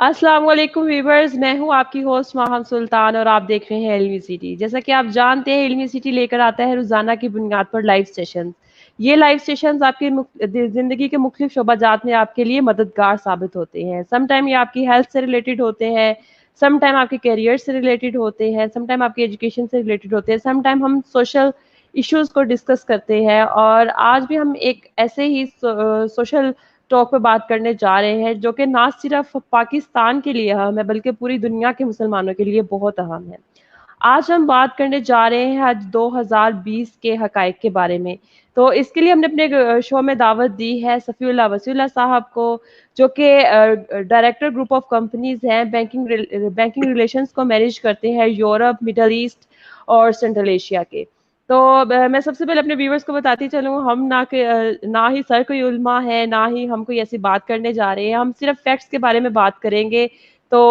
अस्सलाम वालेकुम व्यूवर्स, मैं हूं आपकी होस्ट माहम सुल्तान और आप देख रहे हैं इल्मी सिटी। जैसा कि आप जानते हैं, इल्मी सिटी लेकर आता है रोजाना की बुनियाद पर लाइव सेशंस। ये लाइव सेशंस आपकी जिंदगी के मुख्तलिफ शोबाजात में आपके लिए मददगार साबित होते हैं। सम टाइम ये आपकी हेल्थ से रिलेटेड होते हैं, सम टाइम आपके करियर से रिलेटेड होते हैं, सम टाइम आपकी एजुकेशन से रिलेटेड होते हैं, सम टाइम हम सोशल इश्यूज को डिस्कस करते हैं। और आज भी हम एक ऐसे ही सोशल टॉक पे बात करने जा रहे हैं जो कि ना सिर्फ पाकिस्तान के लिए अहम है बल्कि पूरी दुनिया के मुसलमानों के लिए बहुत अहम है। आज हम बात करने जा रहे हैं आज 2020 के हकायक के बारे में। तो इसके लिए हमने अपने शो में दावत दी है सफ़ीउल्लाह वसीउल्लाह साहब को, जो कि डायरेक्टर ग्रुप ऑफ कंपनीज हैं, बैंकिंग रिलेशंस को मैनेज करते हैं यूरोप, मिडल ईस्ट और सेंट्रल एशिया के। तो मैं सबसे पहले अपने व्यूवर्स को बताती चलूँ, हम ना ही सर कोई उल्मा है, ना ही हम कोई ऐसी बात करने जा रहे हैं। हम सिर्फ फैक्ट्स के बारे में बात करेंगे। तो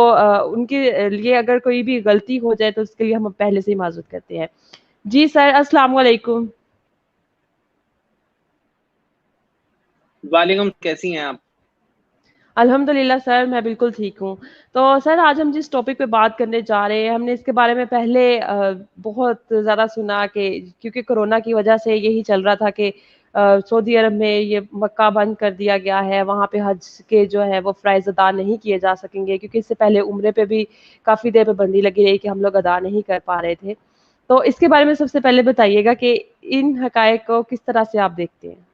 उनके लिए अगर कोई भी गलती हो जाए तो उसके लिए हम पहले से ही माजूर करते हैं। जी सर, अस्सलाम वालेकुम। वालेकुम, कैसी हैं आप? अल्हम्दुलिल्लाह सर, मैं बिल्कुल ठीक हूँ। तो सर, आज हम जिस टॉपिक पे बात करने जा रहे हैं, हमने इसके बारे में पहले बहुत ज़्यादा सुना कि क्योंकि कोरोना की वजह से यही चल रहा था कि सऊदी अरब में ये मक्का बंद कर दिया गया है, वहाँ पे हज के जो है वो फ़राइज़ अदा नहीं किए जा सकेंगे, क्योंकि इससे पहले उम्रे पे भी काफ़ी देर पाबंदी लगी रही कि हम लोग अदा नहीं कर पा रहे थे। तो इसके बारे में सबसे पहले बताइएगा कि इन हकायक को किस तरह से आप देखते हैं?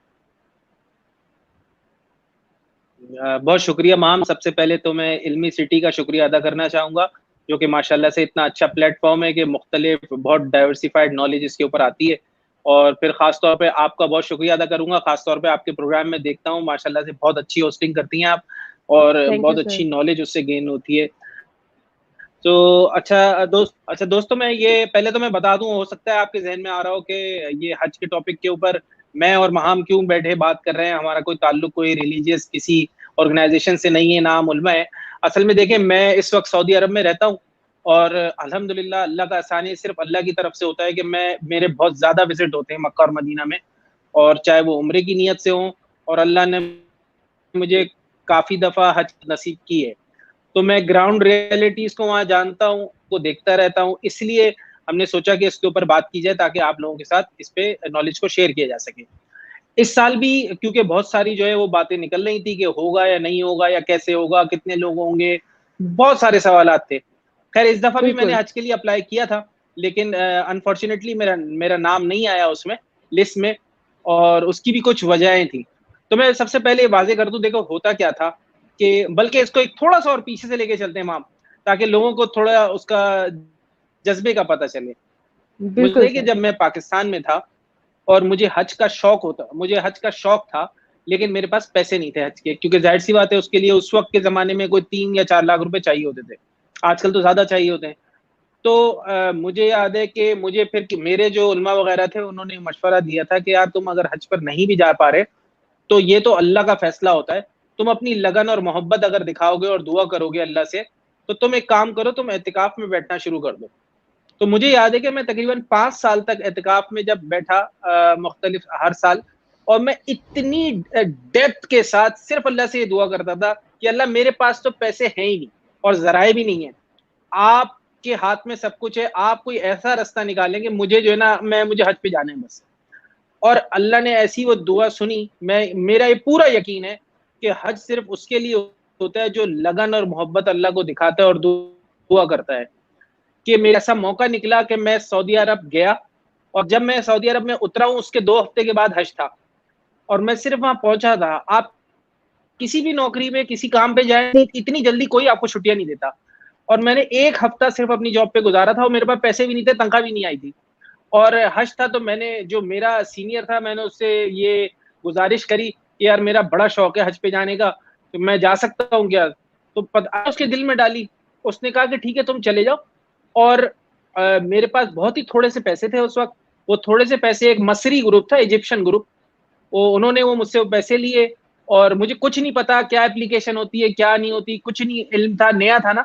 बहुत शुक्रिया माम। सबसे पहले तो मैं इल्मी सिटी का शुक्रिया अदा करना चाहूँगा, जो कि माशाल्लाह से इतना अच्छा प्लेटफॉर्म है कि मुख्तलिफ बहुत डाइवर्सिफाइड नॉलेज इसके ऊपर आती है। और फिर ख़ास तौर पे आपका बहुत शुक्रिया अदा करूँगा। ख़ास तौर पे आपके प्रोग्राम में देखता हूँ माशाल्लाह से बहुत अच्छी होस्टिंग करती हैं आप, और थैंक यू बहुत सर। अच्छी नॉलेज उससे गेन होती है। तो अच्छा दोस्तों, मैं ये पहले तो मैं बता दूं, हो सकता है आपके जहन में आ रहा हो कि ये हज के टॉपिक के ऊपर मैं और महाम क्यों बैठे बात कर रहे हैं, हमारा कोई ताल्लुक कोई रिलीजियस किसी ऑर्गेनाइजेशन से नहीं है, ना हम उलमा है। असल में देखें, मैं इस वक्त सऊदी अरब में रहता हूँ, और अल्हम्दुलिल्लाह अल्लाह का एहसान है, सिर्फ अल्लाह की तरफ से होता है कि मेरे बहुत ज़्यादा विजिट होते हैं मक्का और मदीना में, और चाहे वो उम्रे की नीयत से हों, और अल्लाह ने मुझे काफ़ी दफ़ा हज नसीब की है। तो मैं ग्राउंड रियलिटीज को वहाँ जानता हूँ, को देखता रहता हूँ, इसलिए हमने सोचा कि इसके ऊपर बात की जाए ताकि आप लोगों के साथ इस पे नॉलेज को शेयर किया जा सके। इस साल भी क्योंकि बहुत सारी जो है वो बातें निकल रही थी कि होगा या नहीं होगा, या कैसे होगा, कितने लोग होंगे, बहुत सारे सवालात थे। खैर, इस दफा भी मैंने बिल्कुल। हज के लिए अप्लाई किया था, लेकिन अनफॉर्चुनेटली मेरा मेरा नाम नहीं आया उसमें, लिस्ट में, और उसकी भी कुछ वजहें थी। तो मैं सबसे पहले वाज़ेह कर दूं, देखो होता क्या था कि, बल्कि इसको एक थोड़ा सा और पीछे से लेके चलते हैं माम, ताकि लोगों को थोड़ा उसका जज्बे का पता चले। बिल्कुल मुझे कि सर। जब मैं पाकिस्तान में था और मुझे हज का शौक था, लेकिन मेरे पास पैसे नहीं थे हज के, क्योंकि जाहिर सी बात है उसके लिए उस वक्त के ज़माने में कोई 3 या 4 लाख रुपए चाहिए होते थे। आजकल तो ज़्यादा चाहिए होते हैं। तो मुझे याद है कि मुझे फिर कि मेरे जो उलमा वगैरह थे, उन्होंने मशवरा दिया था कि यार, तुम अगर हज पर नहीं भी जा पा रहे, तो ये तो अल्लाह का फैसला होता है। तुम अपनी लगन और मोहब्बत अगर दिखाओगे और दुआ करोगे अल्लाह से, तो तुम एक काम करो, तुम एतिकाफ में बैठना शुरू कर दो। तो मुझे याद है कि मैं तकरीबन 5 साल तक एतिकाफ में जब बैठा, मुख्तलिफ हर साल, और मैं इतनी डेप्थ के साथ सिर्फ अल्लाह से ये दुआ करता था कि अल्लाह, मेरे पास तो पैसे हैं ही नहीं और जराए भी नहीं है, आपके हाथ में सब कुछ है, आप कोई ऐसा रास्ता निकालेंगे, मुझे जो है ना, मुझे हज पे जाना है बस। और अल्लाह ने ऐसी वो दुआ सुनी। मेरा ये पूरा यकीन है कि हज सिर्फ उसके लिए होता है जो लगन और मोहब्बत अल्लाह को दिखाता है और दुआ करता है। कि मेरा ऐसा मौका निकला कि मैं सऊदी अरब गया, और जब मैं सऊदी अरब में उतरा हूँ, उसके 2 हफ्ते के बाद हज था, और मैं सिर्फ वहां पहुंचा था। आप किसी भी नौकरी में किसी काम पे जाए, इतनी जल्दी कोई आपको छुट्टियां नहीं देता। और मैंने 1 हफ्ता सिर्फ अपनी जॉब पे गुजारा था, और मेरे पास पैसे भी नहीं थे, तनख्वाह भी नहीं आई थी, और हज था। तो मैंने, जो मेरा सीनियर था, मैंने उससे ये गुजारिश करी कि यार, मेरा बड़ा शौक है हज पे जाने का, तो मैं जा सकता हूँ क्या? तो पता उसके दिल में डाली। उसने कहा कि ठीक है, तुम चले जाओ। और मेरे पास बहुत ही थोड़े से पैसे थे उस वक्त। वो थोड़े से पैसे एक मसरी ग्रुप था, इजिप्शियन ग्रुप, वो मुझसे पैसे लिए, और मुझे कुछ नहीं पता क्या एप्लीकेशन होती है, क्या नहीं होती, कुछ नहीं इल्म था, नया था ना।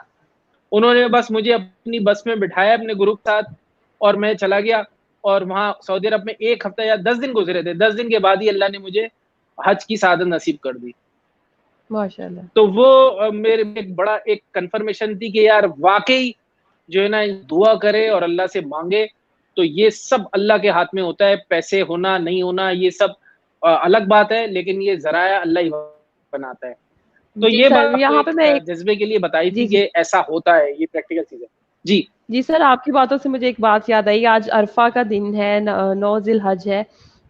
उन्होंने बस मुझे अपनी बस में बिठाया अपने ग्रुप के साथ, और मैं चला गया। और वहां सऊदी अरब में 1 हफ्ता या 10 दिन गुजरे थे। 10 दिन के बाद ही अल्लाह ने मुझे हज की सादत नसीब कर दी। माशाल्लाह। तो वो मेरे में एक बड़ा एक कंफर्मेशन थी कि यार वाकई जो है ना दुआ करे और अल्लाह से मांगे, तो ये सब अल्लाह के हाथ में होता है। पैसे होना नहीं होना ये सब अलग बात है, लेकिन ये ज़राया अल्लाह ही बनाता है। तो जी ये सर, बात आपको यहाँ पे एक मैं एक जज्बे के लिए बताई जी, थी जी। कि ऐसा होता है, ये प्रैक्टिकल चीज़ है। जी। जी सर, आपकी बातों से मुझे एक बात याद आई, आज अरफ़ा का दिन है, 9 ज़िलहज है।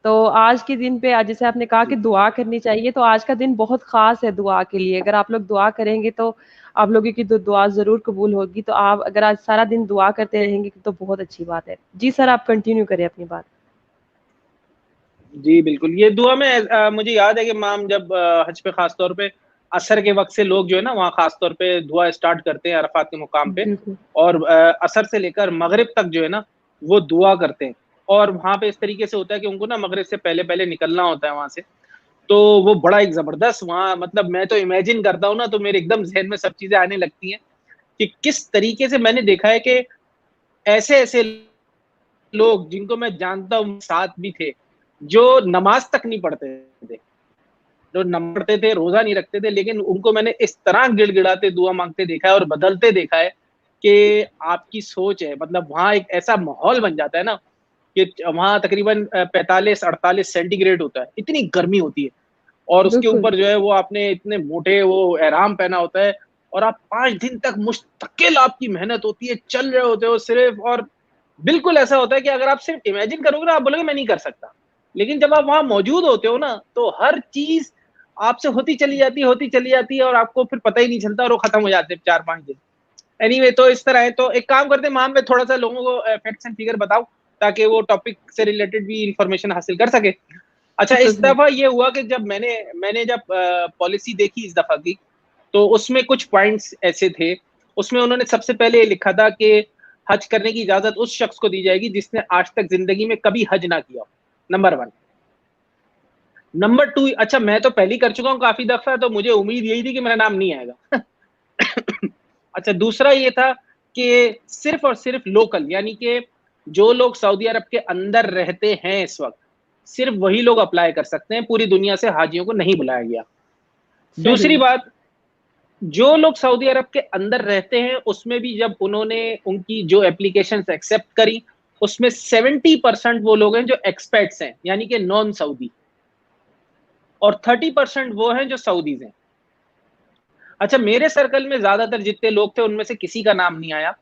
तो आज के दिन पे आज जैसे आपने कहा कि जी। दुआ करनी चाहिए, तो आज का दिन बहुत ख़ास है दुआ के लिए। अगर आप लोग दुआ करेंगे तो आप लोगों की दुआ ज़रूर कबूल होगी। तो आप अगर आज सारा दिन दुआ करते रहेंगे तो बहुत अच्छी बात है। जी सर, आप कंटिन्यू करें अपनी बात। जी, बिल्कुल। ये दुआ में मुझे याद है कि इमाम जब हज पे ख़ास तौर पे असर के वक़्त से लोग जो है ना वहाँ ख़ास तौर पे दुआ स्टार्ट करते हैं अरफ़ात के मुकाम पे, बिल्कुल। और असर से लेकर मग़रिब तक जो है ना वो दुआ करते हैं। और वहाँ पे इस तरीके से होता है कि उनको ना मग़रिब से पहले-पहले निकलना होता है वहाँ से। तो वो बड़ा एक ज़बरदस्त वहाँ, मतलब मैं तो इमेजिन करता हूँ ना तो मेरे एकदम ज़हन में सब चीज़ें आने लगती हैं कि किस तरीके से मैंने देखा है कि ऐसे-ऐसे लोग जिनको मैं जानता हूँ साथ भी थे, जो नमाज़ तक नहीं पढ़ते थे। जो नम पढ़ते थे, रोज़ा नहीं रखते थे, लेकिन उनको मैंने इस तरह गिड़गिड़ाते दुआ माँगते देखा है और बदलते देखा है कि आपकी सोच है, मतलब वहाँ एक ऐसा माहौल बन जाता है ना कि वहाँ तकरीबन 45-48 सेंटीग्रेड होता है, इतनी गर्मी होती है। और उसके बिल्कुल। ऊपर जो है वो आपने इतने मोटे वो एहराम पहना होता है और आप 5 दिन तक मुस्तकिल आपकी मेहनत होती है, चल रहे होते हो सिर्फ़, और बिल्कुल ऐसा होता है कि अगर आप सिर्फ़ इमेजिन करोगे ना, आप बोलोगे मैं नहीं कर सकता। लेकिन जब आप वहाँ मौजूद होते हो ना, तो हर चीज़ आपसे होती चली जाती है और आपको फिर पता ही नहीं चलता और वो खत्म हो जाते हैं 4-5 दिन। एनीवे तो इस तरह है, तो एक काम करते हैं माम, मैं थोड़ा-सा लोगों को फैक्ट्स एंड फिगर बताऊँ, ताकि वो टॉपिक से रिलेटेड भी इन्फॉर्मेशन हासिल कर सके। अच्छा, बिल्कुल इस सर। दफ़ा ये हुआ कि जब मैंने जब पॉलिसी देखी इस दफ़ा की, तो उसमें कुछ पॉइंट्स ऐसे थे, उसमें उन्होंने सबसे पहले ये लिखा था कि हज करने की इजाज़त उस शख्स को दी जाएगी जिसने आज तक ज़िंदगी में कभी हज ना किया हो, नंबर 1। नंबर 2, अच्छा मैं तो पहले ही कर चुका हूँ काफ़ी दफ़ा, तो मुझे उम्मीद यही थी कि मेरा नाम नहीं आएगा। अच्छा, दूसरा ये था कि सिर्फ़ और सिर्फ़ लोकल, यानी कि जो लोग सऊदी अरब के अंदर रहते हैं इस वक़्त, सिर्फ़ वही लोग अप्लाई कर सकते हैं, पूरी दुनिया से हाजियों को नहीं बुलाया गया। सही। दूसरी बात, जो लोग सऊदी अरब के अंदर रहते हैं, उसमें भी जब उन्होंने उनकी जो एप्लीकेशंस एक्सेप्ट करी, उसमें 70% वो लोग हैं जो एक्सपैट्स हैं, यानी कि नॉन सऊदी, और 30% वो हैं जो सऊदीज़ हैं। अच्छा, मेरे सर्कल में ज़्यादातर जितने लोग थे, उनमें से किसी का नाम नहीं आया,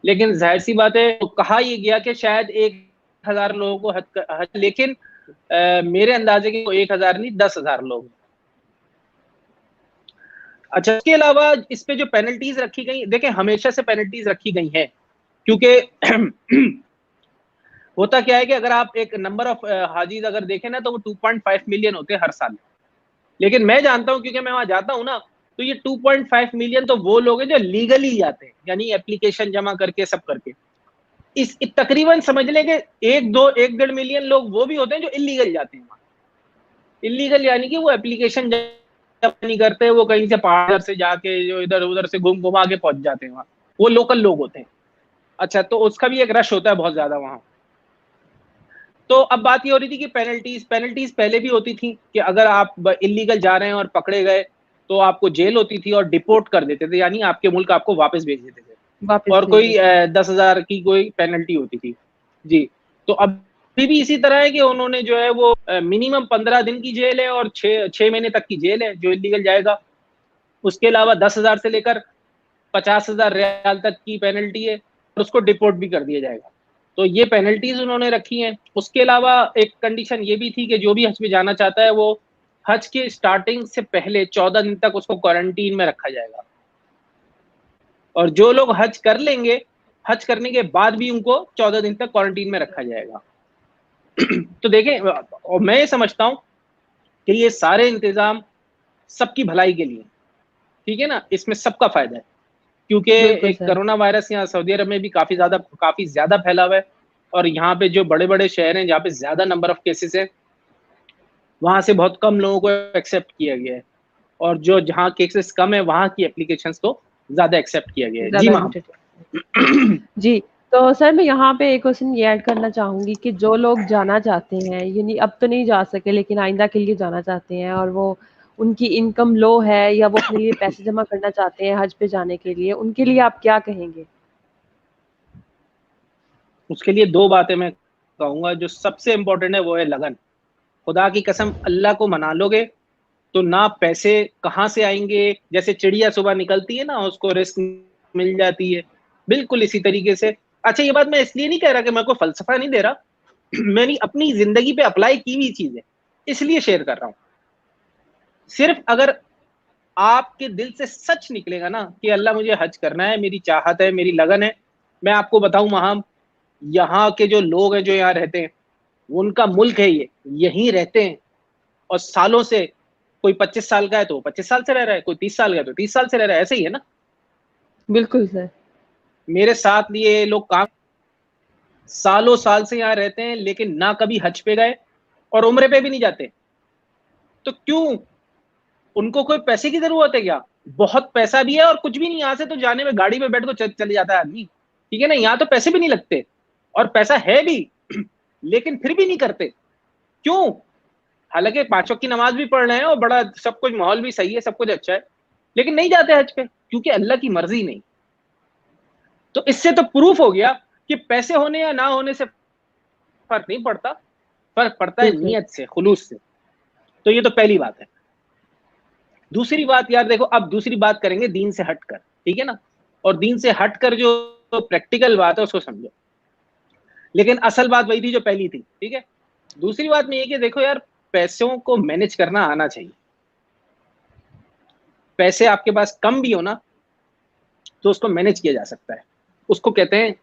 लेकिन ज़ाहिर-सी बात है, तो कहा ये गया कि शायद 1000 लोगों को हज, लेकिन मेरे अंदाज़े के वो 1000 नहीं, 10,000 लोग। अच्छा, इसके अलावा इस पे जो पेनल्टीज़ रखी गई, देखिए हमेशा से पेनल्टीज़ रखी गई हैं, क्योंकि होता क्या है कि अगर आप एक नंबर ऑफ हाजीज़ अगर देखें ना, तो वो 2.5 मिलियन होते हैं हर साल। लेकिन मैं जानता हूँ, क्योंकि मैं वहाँ जाता हूँ ना, तो ये 2.5 मिलियन तो वो लोग हैं जो लीगली जाते हैं, यानी एप्लीकेशन जमा करके सब करके। तकरीबन समझ लें कि 1 डेढ़ मिलियन लोग वो भी होते हैं जो इल्लीगल जाते हैं वहाँ। इल्लीगल यानी कि वो एप्लीकेशन जमा नहीं करते, वो कहीं से पहाड़ से जाके जो इधर-उधर से घुमा के पहुँच जाते हैं वहाँ। वो लोकल लोग होते हैं। अच्छा, तो उसका भी एक रश होता है बहुत ज़्यादा वहाँ। तो अब बात ये हो रही थी कि पेनल्टीज़ पहले भी होती थी कि अगर आप इल्लीगल जा रहे हैं और पकड़े गए, तो आपको जेल होती थी और डिपोर्ट कर देते थे, यानी आपके मुल्क आपको वापस भेज देते थे। वापस और भेज कोई देते हैं। 10,000 की कोई पेनल्टी होती थी। जी, तो अभी भी इसी तरह है कि उन्होंने जो है वो मिनिमम 15 दिन की जेल है और 6 महीने तक की जेल है, जो इल्लीगल जाएगा। उसके अलावा 10,000 से लेकर 50,000 रियाल तक की पेनल्टी है और उसको डिपोर्ट भी कर दिया जाएगा। तो ये पेनल्टीज़ उन्होंने रखी हैं। उसके अलावा एक कंडीशन ये भी थी कि जो भी हज में जाना चाहता है, वो हज के स्टार्टिंग से पहले 14 दिन तक उसको क्वारंटीन में रखा जाएगा। और जो लोग हज कर लेंगे, हज करने के बाद भी उनको 14 दिन तक क्वारंटीन में रखा जाएगा। तो देखें, और मैं ये समझता हूँ कि ये सारे इंतज़ाम सबकी भलाई के लिए, ठीक है ना? इसमें सबका फ़ायदा है। क्योंकि बिल्कुल एक सर। कोरोना वायरस यहाँ सऊदी अरब में भी काफ़ी ज़्यादा फैला हुआ है, और यहाँ पे जो बड़े-बड़े शहर हैं, जहाँ पे ज़्यादा नंबर ऑफ केसेज़ हैं, वहाँ से बहुत कम लोगों को एक्सेप्ट किया गया है, और जो जहाँ केसेज़ कम है, वहाँ की एप्लीकेशंस को ज़्यादा एक्सेप्ट किया गया है। जी, ज़्यादा मैम। एंटरटेन जी। तो सर मैं यहाँ पे एक क्वेश्चन ये ऐड करना चाहूंगी कि जो लोग जाना चाहते हैं, यानी अब तो नहीं जा सके लेकिन आइंदा के लिए जाना चाहते हैं, और वो उनकी इनकम लो है या वो अपने लिए पैसे जमा करना चाहते हैं हज पे जाने के लिए, उनके लिए आप क्या कहेंगे? उसके लिए दो बातें मैं कहूंगा। जो सबसे इंपॉर्टेंट है वो है लगन। खुदा की कसम, अल्लाह को मना लोगे तो ना पैसे कहाँ से आएंगे। जैसे चिड़िया सुबह निकलती है ना, उसको रिस्क मिल जाती है, बिल्कुल इसी तरीके से। अच्छा, ये बात मैं इसलिए नहीं कह रहा कि मैं कोई फलसफा नहीं दे रहा, मैंने अपनी जिंदगी पे अप्लाई की हुई चीज है, इसलिए शेयर कर रहा हूं। सिर्फ अगर आपके दिल से सच निकलेगा ना कि अल्लाह मुझे हज करना है, मेरी चाहत है, मेरी लगन है। मैं आपको बताऊं, वहां यहाँ के जो लोग हैं जो यहाँ रहते हैं, उनका मुल्क है ये, यहीं रहते हैं और सालों से। कोई 25 साल का है तो 25 साल से रह रहा है, कोई 30 साल का है तो 30 साल से रह रहा है, ऐसे ही है ना। बिल्कुल सर। मेरे साथ ये लोग काम सालों साल से यहाँ रहते हैं, लेकिन ना कभी हज पे गए और उम्रे पे भी नहीं जाते। तो क्यों? उनको कोई पैसे की जरूरत है क्या? बहुत पैसा भी है और कुछ भी नहीं। यहाँ से तो जाने में गाड़ी में बैठ को चले जाता है आदमी, ठीक है ना। यहाँ तो पैसे भी नहीं लगते और पैसा है भी लेकिन फिर भी नहीं करते। क्यों? हालांकि 5 वक्त की नमाज भी पढ़ रहे हैं और बड़ा सब कुछ, माहौल भी सही है, सब कुछ अच्छा है, लेकिन नहीं जाते हज पे क्योंकि अल्लाह की मर्जी नहीं। तो इससे तो प्रूफ हो गया कि पैसे होने या ना होने से फर्क नहीं पड़ता, फर्क पड़ता है बिल्कुल। नीयत से, खुलूस से। तो ये तो पहली बात है। दूसरी बात यार देखो, अब दूसरी बात करेंगे दीन से हटकर, ठीक है ना। और दीन से हटकर जो प्रैक्टिकल बात है उसको समझो। लेकिन असल बात वही थी जो पहली थी, ठीक है। दूसरी बात में ये कि देखो यार, पैसों को मैनेज करना आना चाहिए। पैसे आपके पास कम भी हो ना, तो उसको मैनेज किया जा सकता है। उसको कहते हैं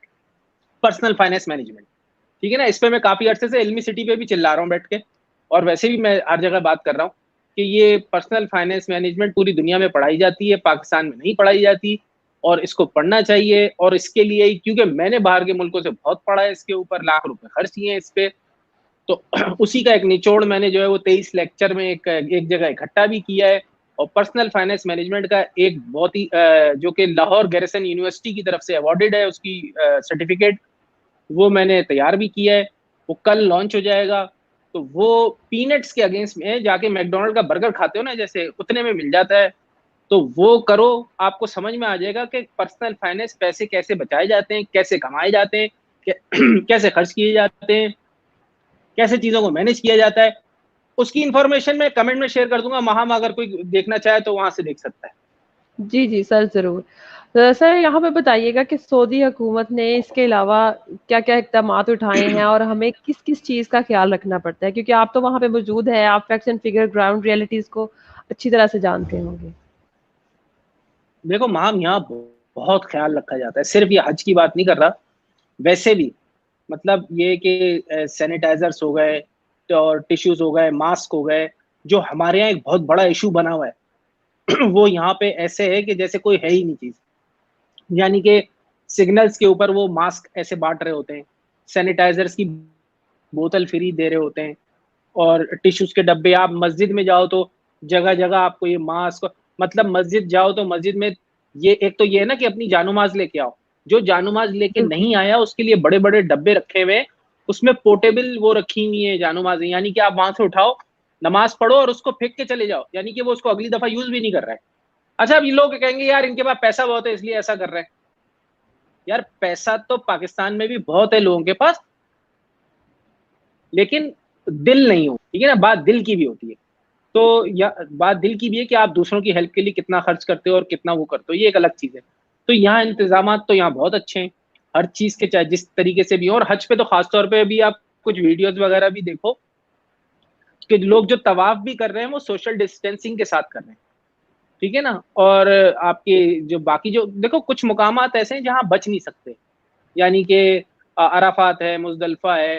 पर्सनल फाइनेंस मैनेजमेंट, ठीक है ना। इस पे मैं काफी अरसे से इल्मी सिटी पे भी चिल्ला रहा हूँ बैठ के, और वैसे भी मैं हर जगह बात कर रहा हूँ कि ये पर्सनल फाइनेंस मैनेजमेंट पूरी दुनिया में पढ़ाई जाती है, पाकिस्तान में नहीं पढ़ाई जाती, और इसको पढ़ना चाहिए। और इसके लिए ही, क्योंकि मैंने बाहर के मुल्कों से बहुत पढ़ा है, इसके ऊपर लाख रुपए खर्च किए हैं इस पे। तो उसी का एक निचोड़ मैंने जो है वो 23 लेक्चर में एक जगह इकट्ठा भी किया है। और पर्सनल फाइनेंस मैनेजमेंट का एक बहुत ही जो कि लाहौर गैरिसन यूनिवर्सिटी की तरफ से अवॉर्डेड है, उसकी सर्टिफिकेट, वो मैंने तैयार भी किया है। वो कल लॉन्च हो जाएगा। तो वो पीनट्स के अगेंस्ट में, जाके मैकडोनल्ड का बर्गर खाते हो ना जैसे, उतने में मिल जाता है। तो वो करो, आपको समझ में आ जाएगा कि पर्सनल फाइनेंस, पैसे कैसे बचाए जाते हैं, कैसे कमाए जाते हैं, कैसे खर्च किए जाते हैं, कैसे चीजों को मैनेज किया जाता है। उसकी इंफॉर्मेशन मैं कमेंट में शेयर कर दूंगा, वहां में अगर कोई देखना चाहे तो वहां से देख सकता है। जी जी सर, जरूर। तो सर यहाँ पे बताइएगा कि सऊदी हुकूमत ने इसके अलावा क्या क्या इकदाम उठाए हैं, और हमें किस किस चीज़ का ख्याल रखना पड़ता है, क्योंकि आप तो वहाँ पे मौजूद हैं, आप facts and figure ground realities को अच्छी तरह से जानते होंगे। देखो माम, यहाँ बहुत ख्याल रखा जाता है। सिर्फ ये हज की बात नहीं कर रहा, वैसे भी। मतलब ये कि सैनिटाइजर्स हो गए और टिश्यूज हो गए, मास्क हो गए, जो हमारे यहाँ एक बहुत बड़ा इशू बना हुआ है वो यहाँ पे ऐसे है कि जैसे कोई है ही नहीं चीज। यानी कि सिग्नल्स के ऊपर वो मास्क ऐसे बांट रहे होते हैं, सैनिटाइजर्स की बोतल फ्री दे रहे होते हैं, और टिश्यूज के डब्बे। आप मस्जिद में जाओ तो जगह जगह आपको ये मास्क, मतलब मस्जिद जाओ तो मस्जिद में ये, एक तो ये है ना कि अपनी जानमाज लेके आओ। जो जानमाज लेके बिल्कुल। नहीं आया उसके लिए बड़े बड़े डब्बे रखे हुए हैं, उसमें पोर्टेबल वो रखी हुई है जानमाज, यानी कि आप वहां से उठाओ, नमाज पढ़ो और उसको फेंक के चले जाओ, यानी कि वो उसको अगली दफा यूज भी नहीं कर रहा है। अच्छा, अब ये लोग कहेंगे यार इनके पास पैसा बहुत है इसलिए ऐसा कर रहे हैं। यार पैसा तो पाकिस्तान में भी बहुत है लोगों के पास, लेकिन दिल नहीं हो, ठीक है ना। बात दिल की भी होती है। तो या बात दिल की भी है कि आप दूसरों की हेल्प के लिए कितना खर्च करते हो और कितना वो करते हो, ये एक अलग चीज है। तो यहाँ इंतजाम तो यहाँ बहुत अच्छे हैं हर चीज के, चाहे जिस तरीके से भी हो। और हज पे तो खासतौर पे भी आप कुछ वीडियोस वगैरह भी देखो कि लोग जो तवाफ भी कर रहे हैं वो सोशल डिस्टेंसिंग के साथ कर रहे हैं, ठीक है ना। और आपके जो बाकी जो देखो, कुछ मुकामात ऐसे हैं जहाँ बच नहीं सकते, यानी कि अराफात है, मुजदलफा है।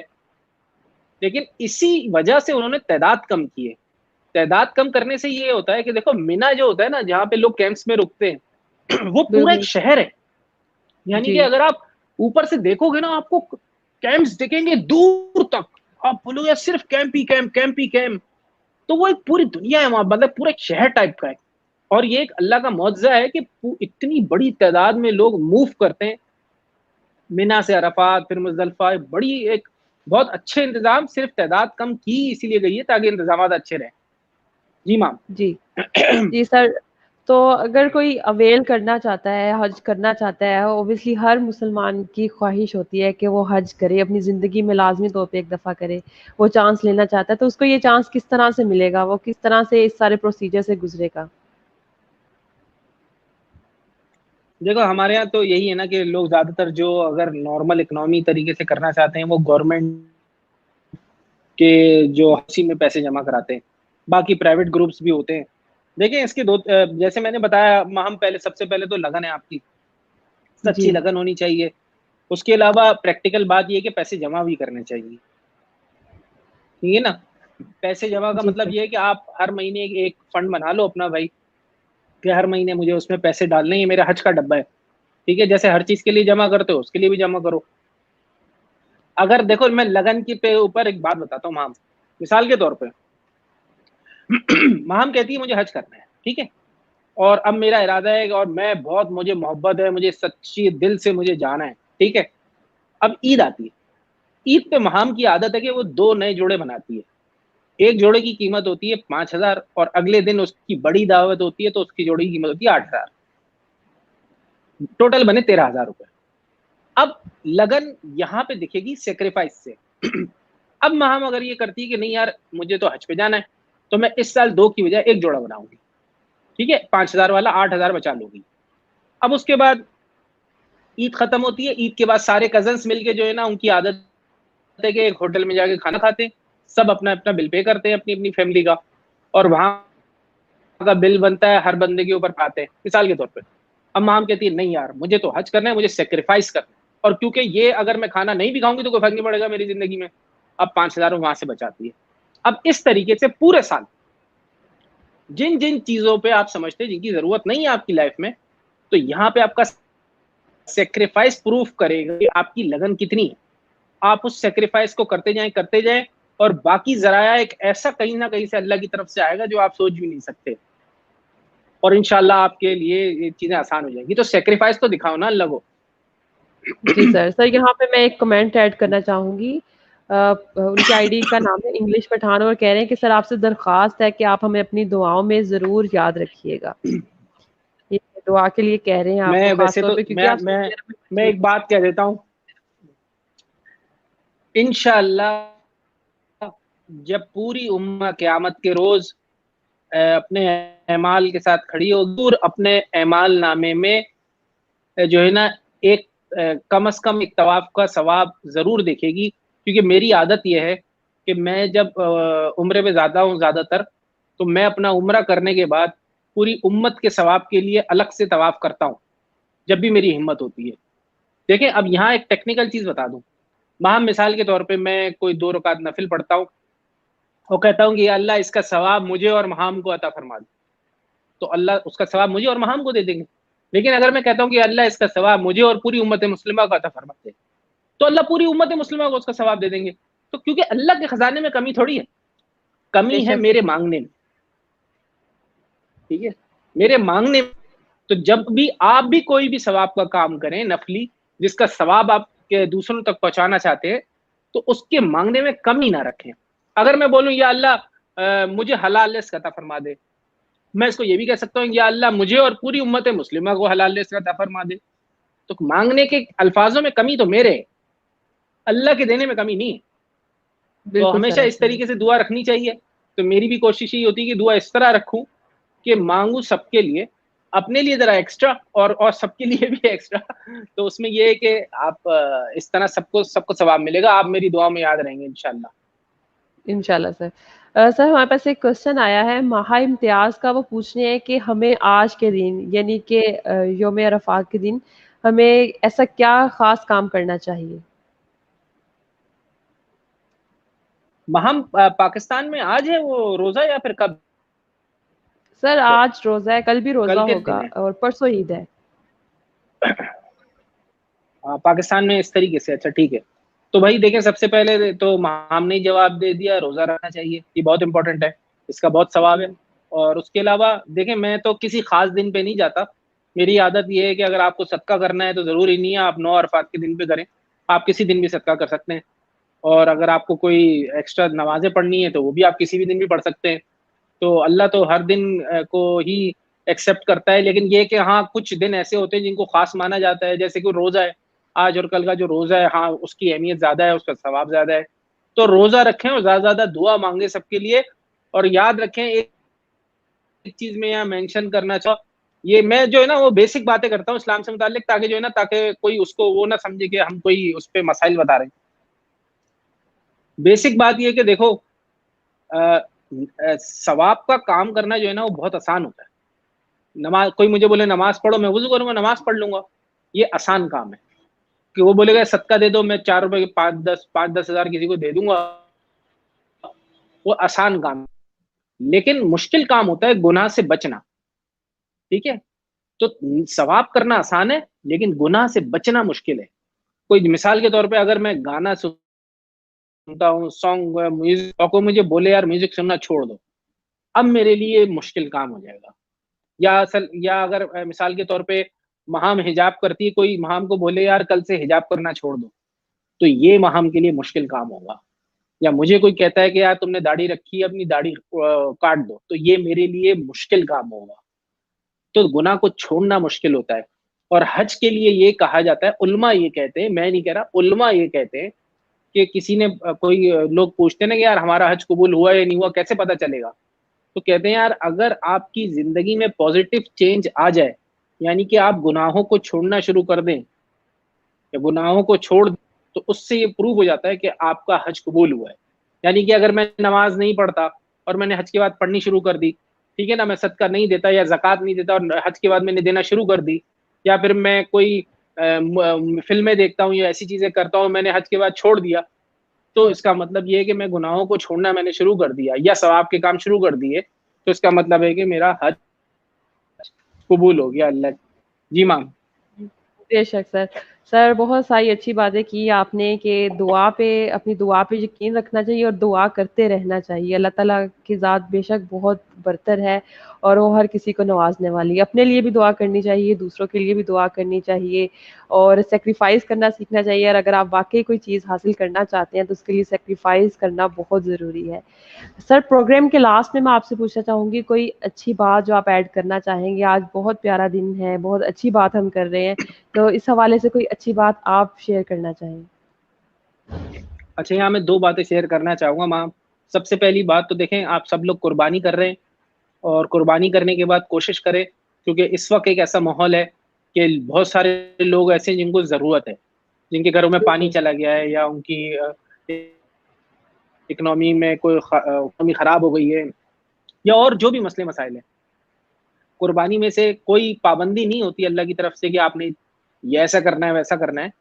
लेकिन इसी वजह से उन्होंने तादाद कम की है। तादाद कम करने से ये होता है कि देखो, मिना जो होता है ना, जहाँ पे लोग कैंप्स में रुकते हैं वो पूरा एक बिल्कुल। शहर है। यानी कि जी। अगर आप ऊपर से देखोगे ना, आपको कैंप्स दिखेंगे दूर तक। आप बोलोगे यार सिर्फ कैंप ही कैंप, कैंप ही कैंप। तो वो एक पूरी दुनिया है वहां, मतलब पूरा एक शहर टाइप का है। और ये एक अल्लाह का मुआवजा है कि इतनी बड़ी तादाद में लोग मूव करते हैं। मिना से अरफात, फिर मुजदलफा, बड़ी एक बहुत अच्छे इंतजाम, सिर्फ तादाद कम की इसीलिए गई है ताकि इंतजाम अच्छे रहें। जी मैम। जी जी सर। तो अगर कोई अवेल करना चाहता है, हज करना चाहता है, ऑब्वियसली हर मुसलमान की ख्वाहिश होती है कि वो हज करे, अपनी ज़िंदगी में लाजमी तौर पे एक दफ़ा करे, वो चांस लेना चाहता है, तो उसको ये चांस किस तरह से मिलेगा, वो किस तरह से इस सारे प्रोसीजर से गुजरेगा? देखो हमारे यहाँ तो यही है ना कि लोग ज्यादातर जो अगर नॉर्मल इकोनॉमी तरीके से करना चाहते हैं वो गवर्नमेंट के जो हसी में पैसे जमा कराते हैं, बाकी प्राइवेट ग्रुप्स भी होते हैं। देखिए इसके दो जैसे मैंने बताया, हम पहले सबसे पहले तो लगन है आपकी, जी सच्ची लगन होनी चाहिए। उसके अलावा प्रैक्टिकल बात ये है कि पैसे जमा भी करने चाहिए, ठीक है ना। पैसे जमा का जी मतलब सर। ये है कि आप हर महीने एक फंड बना लो अपना भाई, कि हर महीने मुझे उसमें पैसे डालने हैं, ये मेरा हज का डब्बा है, ठीक है। जैसे हर चीज के लिए जमा करते हो उसके लिए भी जमा करो। अगर देखो मैं लगन की पे ऊपर एक बात बताता हूँ माम, मिसाल के तौर पे माम कहती है मुझे हज करना है, ठीक है, और अब मेरा इरादा है और मैं बहुत, मुझे मोहब्बत है, मुझे सच्ची दिल से मुझे जाना है, ठीक है। अब ईद आती है, ईद पे महाम की आदत है कि वो दो नए जोड़े बनाती है। एक जोड़े की कीमत होती है 5,000 और अगले दिन उसकी बड़ी दावत होती है तो उसकी जोड़े की कीमत होती है 8,000, टोटल बने 13,000 रुपए। अब लगन यहाँ पे दिखेगी सेक्रीफाइस से। अब महाम अगर ये करती है कि नहीं यार मुझे तो हज पे जाना है, तो मैं इस साल दो की बजाय एक जोड़ा बनाऊंगी, ठीक है, 5,000 वाला 8,000 बचा लूंगी। अब उसके बाद ईद खत्म होती है, ईद के बाद सारे कजन्स मिलके जो है ना, उनकी आदत है कि एक होटल में जाके खाना खाते हैं, सब अपना अपना बिल पे करते हैं अपनी अपनी फैमिली का, और वहां का बिल बनता है हर बंदे के ऊपर पाते हैं, मिसाल के तौर पे। अब माम कहती है नहीं यार मुझे तो हज करना है, मुझे सेक्रीफाइस करना है, और क्योंकि ये अगर मैं खाना नहीं भी खाऊंगी तो कोई फर्क नहीं पड़ेगा मेरी जिंदगी में। अब 5,000 वहां से बचाती है। अब इस तरीके से पूरे साल जिन जिन चीजों पे आप समझते हैं जिनकी जरूरत नहीं है आपकी लाइफ में, तो यहाँ पे आपका सेक्रीफाइस प्रूफ करेगा कि आपकी लगन कितनी है। आप उस सेक्रीफाइस को करते जाएं, और बाकी जराया एक ऐसा कहीं ना कहीं से अल्लाह की तरफ से आएगा जो आप सोच भी नहीं सकते, और इंशाल्लाह आपके लिए ये चीजें आसान हो जाएंगी। तो सेक्रीफाइस तो दिखाओ ना अल्लाह को। जी सर। सर यहाँ पे मैं एक कमेंट ऐड करना चाहूँगी। उनकी आईडी का नाम है इंग्लिश पठान और कह रहे हैं कि सर आपसे दरख्वास्त है कि आप हमें अपनी दुआओं में ज़रूर याद रखिएगा। ये दुआ के लिए कह रहे हैं आपको मैं ख़ास वैसे तौर तो पे क्योंकि आप मैं सऊदी अरब में मैं मौजूद एक बात कह देता हूँ, इंशाल्लाह जब पूरी उम्मा क़यामत के रोज अपने एमाल के साथ खड़ी होगी और अपने एमाल नामे में जो है ना एक कम से कम एक तवाफ का सवाब जरूर देखेगी। क्योंकि मेरी आदत यह है कि मैं जब उम्रे में जाता हूँ ज्यादातर, तो मैं अपना उम्रा करने के बाद पूरी उम्मत के सवाब के लिए अलग से तवाफ करता हूँ जब भी मेरी हिम्मत होती है। देखें अब यहाँ एक टेक्निकल चीज बता दूं, वहां मिसाल के तौर पे मैं कोई 2 रकात नफिल पढ़ता हूँ और कहता हूँ कि या अल्लाह इसका सवाब मुझे और महाम को अता फरमा दे, तो अल्लाह उसका सवाब मुझे और महाम को दे देंगे। लेकिन अगर मैं कहता हूँ कि अल्लाह इसका सवाब मुझे और पूरी उम्मत मुस्लिमा को अता फरमा दे, तो अल्लाह पूरी उम्मत मुस्लिमा को उसका सवाब दे देंगे। तो क्योंकि अल्लाह के खजाने में कमी थोड़ी है, कमी है बेशक। मेरे मांगने में, ठीक है, मेरे मांगने में। तो जब भी आप भी कोई भी सवाब का काम करें नफली, जिसका सवाब आप के दूसरों तक पहुंचाना चाहते हैं, तो उसके मांगने में कमी ना रखें। अगर मैं बोलूं या अल्लाह मुझे हलाल रिज़्क़ अता फरमा दे, मैं इसको ये भी कह सकता हूँ या अल्लाह मुझे और पूरी उम्मत मुस्लिमा को हलाल रिज़्क़ अता फरमा दे। तो मांगने के अल्फाजों में कमी तो मेरे है, अल्लाह के देने में कमी नहीं है। तो बिल्कुल सर हमेशा इस ऐसा है। तरीके से दुआ रखनी चाहिए। तो मेरी भी कोशिश यही होती है कि दुआ इस तरह रखूं कि मांगू सबके लिए, अपने लिए जरा एक्स्ट्रा और सबके लिए भी एक्स्ट्रा। तो उसमें ये है कि आप इस तरह सबको सबको सवाब मिलेगा, आप मेरी दुआ में याद रहेंगे इंशाल्लाह। इंशाल्लाह सर। सर हमारे पास एक क्वेश्चन आया है माहा इम्तियाज़ का, वो पूछ रहे हैं कि हमें आज के दिन यानी कि यौम अरफ़ात के दिन हमें ऐसा क्या ख़ास काम करना चाहिए? हम पाकिस्तान में आज है वो रोजा या फिर कब? सर आज रोज़ा है, कल भी रोज़ा कल के होगा दिन है। और परसों ईद है। पाकिस्तान में इस तरीके से, अच्छा ठीक है। तो भाई देखें सबसे पहले तो हमने ही जवाब दे दिया, रोजा रखना चाहिए, ये बहुत इंपॉर्टेंट है, इसका बहुत सवाब है। जी। और उसके अलावा देखें मैं तो किसी खास दिन पे नहीं जाता, मेरी आदत ये है कि अगर आपको सदका करना है तो ज़रूरी नहीं है आप 9 अरफात के दिन पे करें, आप किसी दिन भी सदका कर सकते हैं। और अगर आपको कोई एक्स्ट्रा नमाज़ें पढ़नी है तो वो भी आप किसी भी दिन भी पढ़ सकते हैं। तो अल्लाह तो हर दिन को ही एक्सेप्ट करता है, लेकिन ये कि हाँ, कुछ दिन ऐसे होते हैं जिनको ख़ास माना जाता है, जैसे कि रोज़ा है, आज और कल का जो रोज़ा है, हाँ, उसकी अहमियत ज़्यादा है, उसका सवाब ज़्यादा है। तो रोज़ा रखें और ज़्यादा से ज़्यादा दुआ माँगे सबके लिए। और याद रखें, एक चीज़ मैं यहाँ मेंशन करना ये मैं जो है ना वो बेसिक बातें करता हूँ इस्लाम से मुताल्लिक, ताकि जो है ना, ताकि कोई उसको वो ना समझे कि हम कोई उस पे मसाइल बता रहे हैं। बेसिक बात ये है कि देखो, सवाब का काम करना जो है ना वो बहुत आसान होता है। नमाज, कोई मुझे बोले नमाज पढ़ो, मैं वुजू करूंगा, नमाज पढ़ लूंगा, ये आसान काम है। कि वो बोलेगा सदका दे दो, मैं 4 रुपए के 5-10 किसी को दे दूंगा, वो आसान काम है। लेकिन मुश्किल काम होता है गुनाह से बचना। ठीक है, तो सवाब करना आसान है, लेकिन गुनाह से बचना मुश्किल है। कोई मिसाल के तौर पे, अगर मैं गाना सुनता हूँ, सॉन्ग म्यूजिक, और कोई मुझे बोले यार म्यूजिक सुनना छोड़ दो, अब मेरे लिए मुश्किल काम हो जाएगा। या अगर मिसाल के तौर पे महाम हिजाब करती है, कोई महाम को बोले यार कल से हिजाब करना छोड़ दो, तो ये महाम के लिए मुश्किल काम होगा। या मुझे कोई कहता है कि यार तुमने दाढ़ी रखी है, अपनी दाढ़ी काट दो, तो ये मेरे लिए मुश्किल काम होगा। तो गुनाह को छोड़ना मुश्किल होता है। और हज के लिए ये कहा जाता है, उल्मा ये कहते हैं, मैं नहीं कह रहा, उल्मा ये कहते हैं कि किसी ने कोई लोग पूछते हैं ना कि यार हमारा हज कबूल हुआ या नहीं हुआ, कैसे पता चलेगा? तो कहते हैं यार, अगर आपकी जिंदगी में पॉजिटिव चेंज आ जाए, यानी कि आप गुनाहों को छोड़ना शुरू कर दें या गुनाहों को छोड़ दें, तो उससे ये प्रूव हो जाता है कि आपका हज कबूल हुआ है। यानी कि अगर मैं नमाज नहीं पढ़ता और मैंने हज के बाद पढ़नी शुरू कर दी, ठीक है ना, मैं सदका नहीं देता या जक़ात नहीं देता और हज के बाद मैंने देना शुरू कर दी, या फिर मैं कोई फिल्में देखता हूँ या ऐसी चीजें करता हूँ, मैंने हज के बाद छोड़ दिया, तो इसका मतलब ये है कि मैं गुनाहों को छोड़ना मैंने शुरू कर दिया या सवाब के काम शुरू कर दिए, तो इसका मतलब है कि मेरा हज कबूल हो गया अल्लाह। जी मैम। बेशक सर। सर बहुत सारी अच्छी बातें की आपने कि दुआ पे, अपनी दुआ पे यकीन रखना चाहिए और दुआ करते रहना चाहिए। अल्लाह ताला की ज़ात बेशक बहुत बरतर है और वो हर किसी को नवाज़ने वाली है। अपने लिए भी दुआ करनी चाहिए, दूसरों के लिए भी दुआ करनी चाहिए और सैक्रिफ़ाइस करना सीखना चाहिए। और अगर आप वाक़ई कोई चीज़ हासिल करना चाहते हैं तो उसके लिए सैक्रिफ़ाइस करना बहुत ज़रूरी है। सर प्रोग्राम के लास्ट में मैं आपसे पूछना चाहूँगी कोई अच्छी बात जो आप ऐड करना चाहेंगे? आज बहुत प्यारा दिन है, बहुत अच्छी बात हम कर रहे हैं, तो इस हवाले से कोई अच्छी बात आप शेयर करना चाहें? अच्छा, यहाँ मैं दो बातें शेयर करना चाहूंगा मैम। सबसे पहली बात तो देखें, आप सब लोग कुर्बानी कर रहे हैं, और कुर्बानी करने के बाद कोशिश करें, क्योंकि इस वक्त एक ऐसा माहौल है कि बहुत सारे लोग ऐसे हैं जिनको ज़रूरत है, जिनके घरों में पानी बिल्कुल। चला गया है या उनकी इकोनॉमी में कोई इकोनॉमी ख़राब हो गई है, या और जो भी मसले मसाइल हैं। कुर्बानी में से कोई पाबंदी नहीं होती अल्लाह की तरफ से कि आपने ये ऐसा करना है वैसा करना है।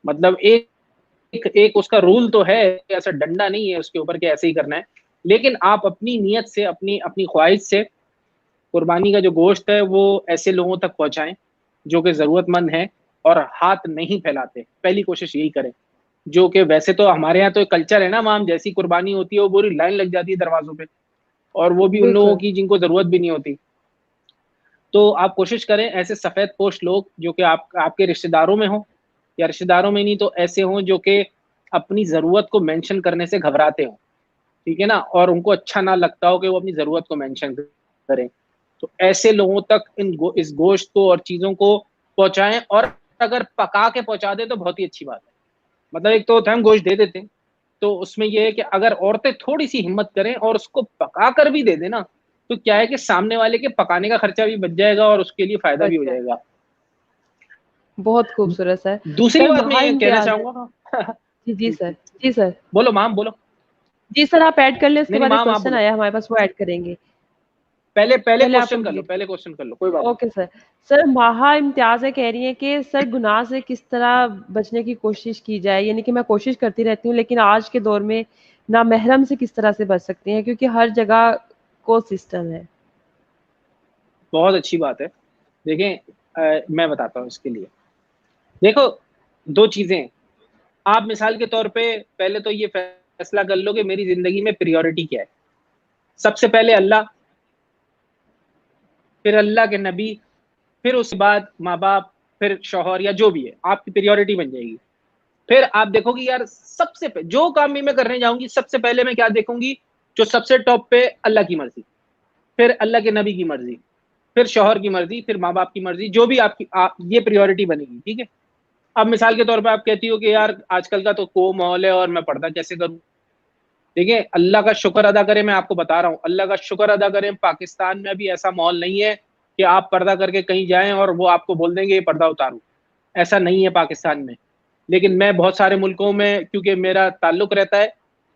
मतलब एक उसका रूल तो है, ऐसा डंडा नहीं है उसके ऊपर कि ऐसे ही करना है। लेकिन आप अपनी नीयत से, अपनी अपनी ख्वाहिश से कुर्बानी का जो गोश्त है वो ऐसे लोगों तक पहुंचाएं जो कि ज़रूरतमंद हैं, और हाथ नहीं फैलाते। पहली कोशिश यही करें। जो कि वैसे तो हमारे यहाँ तो एक कल्चर है ना माम, जैसी कुर्बानी होती है वो पूरी लाइन लग जाती है दरवाजों पे, और वो भी उन लोगों बिल्कुल। की जिनको ज़रूरत भी नहीं होती। तो आप कोशिश करें ऐसे सफ़ेद पोश लोग जो कि आपके रिश्तेदारों में हो, या रिश्तेदारों में नहीं तो ऐसे हों जो कि अपनी ज़रूरत को मेंशन करने से घबराते हों, ठीक है ना, और उनको अच्छा ना लगता हो कि वो अपनी ज़रूरत को मेंशन करें। तो ऐसे लोगों तक इस गोश्त को और चीज़ों को पहुँचाएँ, और अगर पका के पहुँचा दें तो बहुत ही अच्छी बात है। मतलब एक तो होता है हम गोश्त दे देते हैं, तो उसमें ये है कि अगर औरतें थोड़ी-सी हिम्मत करें और उसको पका कर भी दे दें ना, तो क्या है कि सामने वाले के पकाने का खर्चा भी बच जाएगा और उसके लिए फ़ायदा भी हो अच्छा, जाएगा। बहुत खूबसूरत सर। दूसरी सर बात मैं महा ये कहना इम्तियाज़ है। चाहूँगा। जी, जी सर। जी सर। बोलो मैम, बोलो। जी सर आप ऐड कर लें, उसके नहीं, नहीं बाद एक मैम आप क्वेश्चन बोलो। आया हमारे पास, वो ऐड करेंगे। पहले पहले पहले आप क्वेश्चन कर लो, कंप्लीट पहले करें। क्वेश्चन कर लो, कोई बात नहीं। Okay sir. सर माहा इम्तियाज़ है, कह रही हैं कि सर गुनाह से किस तरह बचने की कोशिश की जाए? यानी कि मैं कोशिश करती रहती हूँ, लेकिन आज के दौर में नामहरम से किस तरह से बच सकते हैं? क्योंकि हर जगह को सिस्टम है। बहुत अच्छी बात है। देखें, मैं बताता हूँ इसके लिए। देखो, 2 चीज़ें। आप मिसाल के तौर पे पहले तो ये फैसला कर लो कि मेरी ज़िंदगी में प्रायोरिटी क्या है। सबसे पहले अल्लाह, फिर अल्लाह के नबी, फिर उसके बाद माँ बाप, फिर शौहर या जो भी है, आपकी प्रायोरिटी बन जाएगी। फिर आप देखोगी यार सबसे जो काम भी मैं करने जाऊंगी सबसे पहले मैं क्या देखूंगी, जो सबसे टॉप पे, अल्लाह की मर्जी, फिर अल्लाह के नबी की मर्जी, फिर शौहर की मर्जी, फिर माँ बाप की मर्जी, जो भी आपकी ये प्रायोरिटी बनेगी। ठीक है। अब मिसाल के तौर पे आप कहती हो कि यार आजकल का तो को माहौल है और मैं पर्दा कैसे करूं। देखिए अल्लाह का शुक्र अदा करें, मैं आपको बता रहा हूँ, अल्लाह का शुक्र अदा करें, पाकिस्तान में अभी ऐसा माहौल नहीं है कि आप पर्दा करके कहीं जाएं और वो आपको बोल देंगे ये पर्दा उतारो। ऐसा नहीं है पाकिस्तान में। लेकिन मैं बहुत सारे मुल्कों में क्योंकि मेरा ताल्लुक रहता है,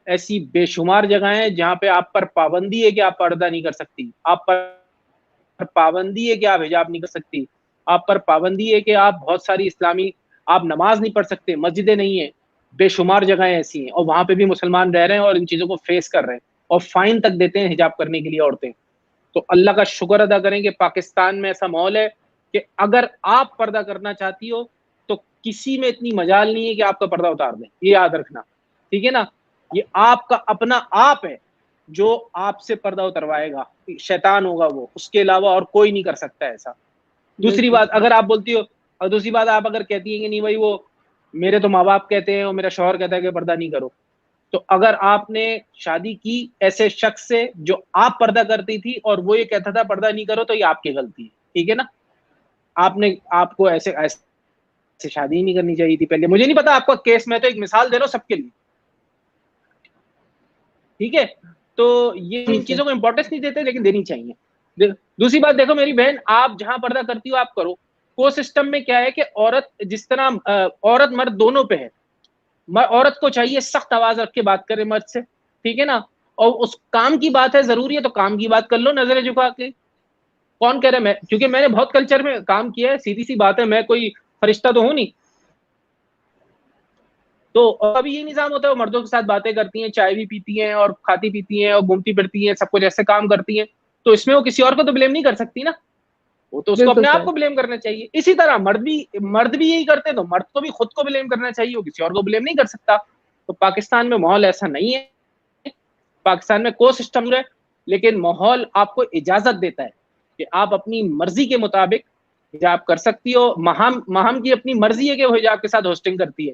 ऐसी बेशुमार जगह हैं जहाँ पे आप पर पाबंदी है कि आप पर्दा नहीं कर सकती, आप पर पाबंदी है कि आप हिजाब नहीं कर सकती, आप पर पाबंदी है कि आप बहुत सारी इस्लामी, आप नमाज नहीं पढ़ सकते, मस्जिदें नहीं है, बेशुमार जगहें ऐसी हैं और वहां पे भी मुसलमान रह रहे हैं और इन चीजों को फेस कर रहे हैं और फाइन तक देते हैं हिजाब करने के लिए औरतें। तो अल्लाह का शुक्र अदा करें कि पाकिस्तान में ऐसा माहौल है कि अगर आप पर्दा करना चाहती हो तो किसी में इतनी मजाल नहीं है कि आपका पर्दा उतार दें, ये याद रखना। ठीक है ना। ये आपका अपना आप है जो आपसे पर्दा उतरवाएगा, शैतान होगा वो, उसके अलावा और कोई नहीं कर सकता ऐसा। दूसरी बिल्कुल बात सही। अगर आप बोलती हो, और दूसरी बात आप अगर कहती है कि नहीं भाई वो मेरे तो माँ बाप कहते हैं और मेरा शौहर कहता है कि पर्दा नहीं करो, तो अगर आपने शादी की ऐसे शख्स से जो आप पर्दा करती थी और वो ये कहता था पर्दा नहीं करो, तो ये आपकी गलती है। ठीक है ना। आपने आपको ऐसे ऐसे शादी ही नहीं करनी चाहिए थी पहले। मुझे नहीं पता आपका केस, मैं तो एक मिसाल दे रहा हूँ सबके लिए। ठीक है। तो ये जी इन सर। चीजों को इंपॉर्टेंस नहीं देते लेकिन देनी चाहिए। दूसरी बात देखो मेरी बहन, आप जहां पर्दा करती हो आप करो। को सिस्टम में क्या है कि औरत जिस तरह औरत मर्द दोनों पे है, औरत को चाहिए सख्त आवाज रख के बात करे मर्द से। ठीक है ना। और उस काम की बात है, जरूरी है तो काम की बात कर लो नजरें झुका के। कौन कह रहा है, मैं क्योंकि मैंने बहुत कल्चर में काम किया है, सीधी सी बात है, मैं कोई फरिश्ता तो हूं नहीं। तो अभी ये निजाम होता है, वो मर्दों के साथ बातें करती हैं, चाय भी पीती हैं और खाती पीती हैं और घूमती फिरती हैं, सब कुछ ऐसे काम करती हैं। तो इसमें वो किसी और को तो ब्लेम नहीं कर सकती ना, वो तो उसको बिल्कुल अपने आप सर। को ब्लेम करना चाहिए। इसी तरह मर्द भी यही करते हैं, तो मर्द को भी खुद को ब्लेम करना चाहिए, वो किसी और को ब्लेम नहीं कर सकता। तो पाकिस्तान में माहौल ऐसा नहीं है। पाकिस्तान में को सिस्टम है, लेकिन माहौल आपको इजाजत देता है कि आप अपनी मर्जी के मुताबिक हिजाब कर सकती हो। महम महम की अपनी मर्जी है कि वो हिजाब के साथ होस्टिंग करती है,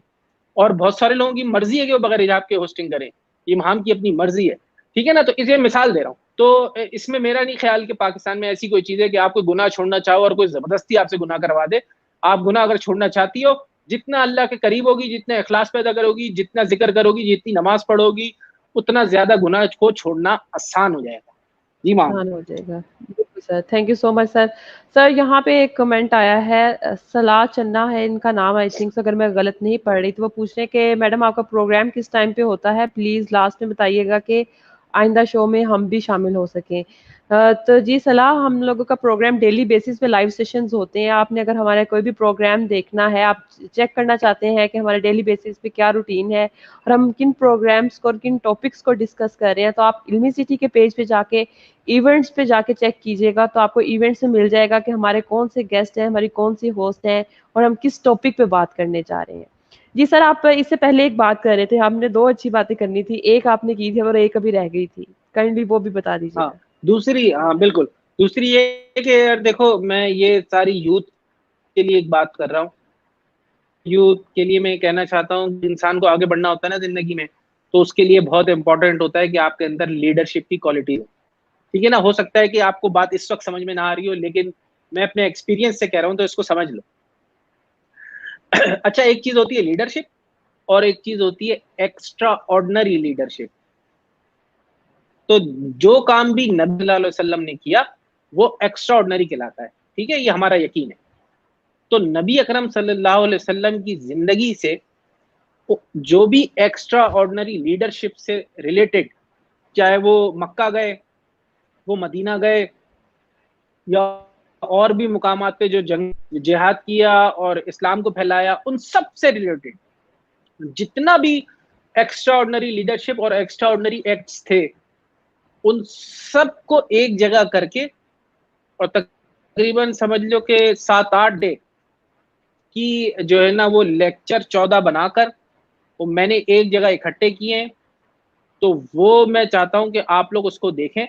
और बहुत सारे लोगों की मर्जी है कि वो बगैर हिजाब के होस्टिंग करें। ये महम की अपनी मर्जी है। ठीक है ना। तो इसे मिसाल दे रहा हूँ। तो इसमें मेरा नहीं ख्याल कि पाकिस्तान में ऐसी कोई चीज है कि आप कोई गुनाह छोड़ना चाहो और कोई जबरदस्ती आपसे गुनाह करवा दे। आप गुनाह अगर छोड़ना चाहती हो, जितना अल्लाह के करीब होगी, जितना इखलास पैदा करोगी, जितना जिक्र करोगी, जितनी नमाज पढ़ोगी, उतना ज्यादा गुनाह को छोड़ना आसान हो जाएगा। जी माम। आसान हो जाएगा। बिल्कुल sir, thank you so much sir. Sir यहाँ पे एक कमेंट आया है, सलाह चन्ना है इनका नाम, आई थिंक अगर मैं गलत नहीं पढ़ रही तो। वो पूछ रहे हैं कि मैडम आपका प्रोग्राम किस टाइम पे होता है, प्लीज लास्ट में बताइएगा कि आइंदा शो में हम भी शामिल हो सकें। तो जी सलाह, हम लोगों का प्रोग्राम डेली बेसिस पे लाइव सेशंस होते हैं। आपने अगर हमारा कोई भी प्रोग्राम देखना है, आप चेक करना चाहते हैं कि हमारे डेली बेसिस पे क्या रूटीन है और हम किन प्रोग्राम्स को और किन टॉपिक्स को डिस्कस कर रहे हैं, तो आप इल्मी सिटी के पेज पे जाके इवेंट्स पे जाके चेक कीजिएगा। तो आपको इवेंट से मिल जाएगा कि हमारे कौन से गेस्ट हैं, हमारी कौन सी होस्ट हैं और हम किस टॉपिक पे बात करने जा रहे हैं। जी सर, आप इससे पहले एक बात कर रहे थे, हमने दो अच्छी बातें करनी थी, एक आपने की थी और एक अभी रह गई थी, काइंडली वो भी बता हाँ दीजिएगा। दूसरी, हाँ बिल्कुल। दूसरी ये है कि यार देखो, मैं ये सारी यूथ के लिए एक बात कर रहा हूँ। यूथ के लिए मैं कहना चाहता हूँ, इंसान को आगे बढ़ना होता है ना जिंदगी में, तो उसके लिए बहुत इंपॉर्टेंट होता है कि आपके अंदर लीडरशिप की क्वालिटी हो। ठीक है ना। हो सकता है कि आपको बात इस वक्त समझ में ना आ रही हो, लेकिन मैं अपने एक्सपीरियंस से कह रहा हूं तो इसको समझ लो। अच्छा, एक चीज होती है लीडरशिप और एक चीज होती है एक्स्ट्रा ऑर्डिनरी लीडरशिप। तो जो काम भी नबी सल्लल्लाहु अलैहि वसल्लम ने किया वो एक्स्ट्रा ऑर्डिनरी कहलाता है। ठीक है, ये हमारा यकीन है। तो नबी अकरम सल्लल्लाहु अलैहि वसल्लम की जिंदगी से जो भी एक्स्ट्रा ऑर्डिनरी लीडरशिप से रिलेटेड, चाहे वो मक्का गए, वो मदीना गए, या और भी मुकामात पे जो जंग जिहाद किया और इस्लाम को फैलाया, उन सब से रिलेटेड जितना भी एक्स्ट्रा ऑर्डिनरी लीडरशिप और एक्स्ट्रा ऑर्डिनरी एक्ट्स थे, उन सबको एक जगह करके, और तकरीबन समझ लो कि 7-8 डे की जो है ना वो लेक्चर 14 बनाकर वो मैंने एक जगह इकट्ठे किए हैं। तो वो मैं चाहता हूं कि आप लोग उसको देखें।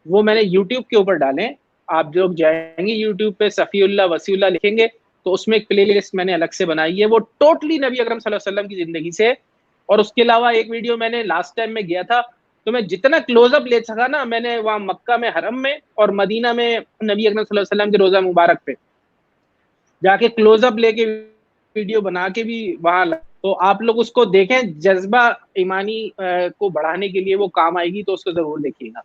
वो मैंने यूट्यूब के ऊपर डाले हैं। आप लोग जाएंगे यूट्यूब पे सफ़ीउल्लाह वसीउल्लाह लिखेंगे तो उसमें एक प्लेलिस्ट मैंने अलग से बनाई है, वो टोटली नबी अकरम सल्लल्लाहु अलैहि वसल्लम की जिंदगी से। और उसके अलावा एक वीडियो मैंने लास्ट टाइम में गया था, तो मैं जितना क्लोजअप ले सका ना, मैंने वहां मक्का में हरम में और मदीना में नबी अकरम सल्लल्लाहु अलैहि वसल्लम के रोजा मुबारक पे जाके क्लोजअप लेके वीडियो बना के भी वहां, तो आप लोग उसको देखें, जज्बा ईमानी को बढ़ाने के लिए वो काम आएगी, तो उसको जरूर देखिएगा।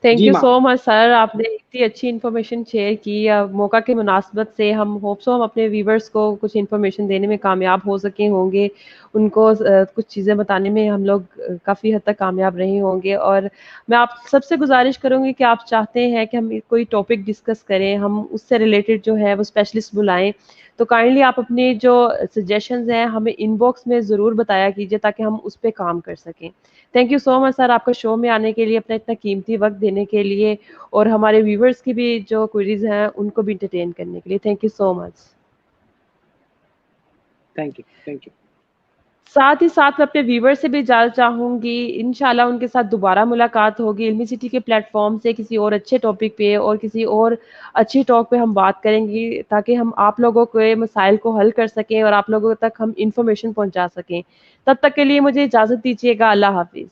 थैंक जी यू माँ। सो मच सर, आपने इतनी अच्छी इन्फॉर्मेशन शेयर की। मौका के मुनासबत से हम होप सो हम अपने व्यूवर्स को कुछ इन्फॉर्मेशन देने में कामयाब हो सके होंगे, उनको कुछ चीज़ें बताने में हम लोग काफ़ी हद तक कामयाब रहे होंगे। और मैं आप सबसे गुजारिश करूँगी कि आप चाहते हैं कि हम कोई टॉपिक डिस्कस करें, हम उससे रिलेटेड जो है वो स्पेशलिस्ट बुलाएं, तो काइंडली आप अपने जो सजेशंस हैं हमें इनबॉक्स में ज़रूर बताया कीजिए ताकि हम उस पर काम कर सकें। Thank you so much sir, आपका शो में आने के लिए, अपना इतना कीमती वक्त देने के लिए, और हमारे व्यूवर्स की भी जो क्वेरीज हैं उनको भी एंटरटेन करने के लिए। Thank you so much. Thank you, thank you. साथ ही साथ मैं अपने व्यूवर से भी इजाजत चाहूंगी, इंशाल्लाह उनके साथ दोबारा मुलाकात होगी इल्मी सिटी के प्लेटफॉर्म से किसी और अच्छे टॉपिक पे और किसी और अच्छी टॉक पे हम बात करेंगे, ताकि हम आप लोगों के मसाइल को हल कर सकें और आप लोगों तक हम इंफॉर्मेशन पहुंचा सकें। तब तक के लिए मुझे इजाजत दीजिएगा। अल्लाह हाफिज।